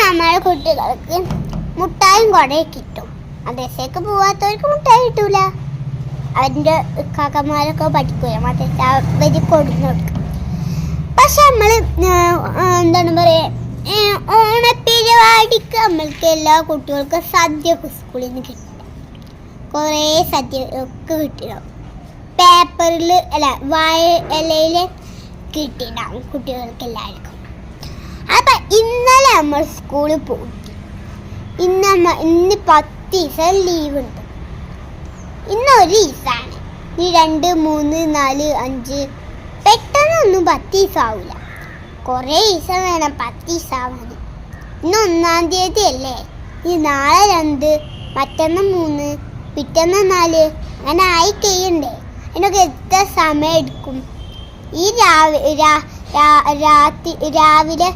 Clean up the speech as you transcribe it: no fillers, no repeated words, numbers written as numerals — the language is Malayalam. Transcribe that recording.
നമ്മളെ കുട്ടികൾക്ക് മുട്ടായും കൊടയും കിട്ടും. മദ്രസയ്ക്ക് പോവാത്തവർക്ക് മുട്ടായി കിട്ടൂല. അവൻ്റെ കാക്കന്മാരൊക്കെ പഠിക്കൂല, മദ്രസ അവർ കൊടുന്നു കൊടുക്കും. പക്ഷെ നമ്മൾ എന്താണ് പറയുക, ഓണപ്പരിപാടിക്ക് നമ്മൾക്ക് എല്ലാ കുട്ടികൾക്കും സദ്യ സ്കൂളിൽ നിന്ന് കിട്ടില്ല. കുറേ സദ്യ ഒക്കെ കിട്ടിയിട്ടുണ്ടാവും. പേപ്പറിൽ അല്ല വാഴ ഇലയിൽ കിട്ടിയിട്ടുണ്ടാവും കുട്ടികൾക്ക് എല്ലാവർക്കും. അപ്പം ഇന്നലെ നമ്മൾ സ്കൂളിൽ പോയി. ഇന്ന് 10 ദിവസം ലീവുണ്ട്. ഇന്ന് ഒരു ദിവസമാണ്. ഇനി 2, 3, 4, 5 പെട്ടെന്നൊന്നും 10 ദിവസം ആവില്ല. കുറേ ദിവസം വേണം 10 ദിവസം ആവാൻ. ഇന്ന് 1-ാം തീയതി അല്ലേ? ഈ നാളെ 2, മറ്റന്ന് 3, പിറ്റന്ന് 4 അങ്ങനെ ആയി കഴിയണ്ടേ? അതിനൊക്കെ എത്ര സമയം എടുക്കും? ഈ രാവിലെ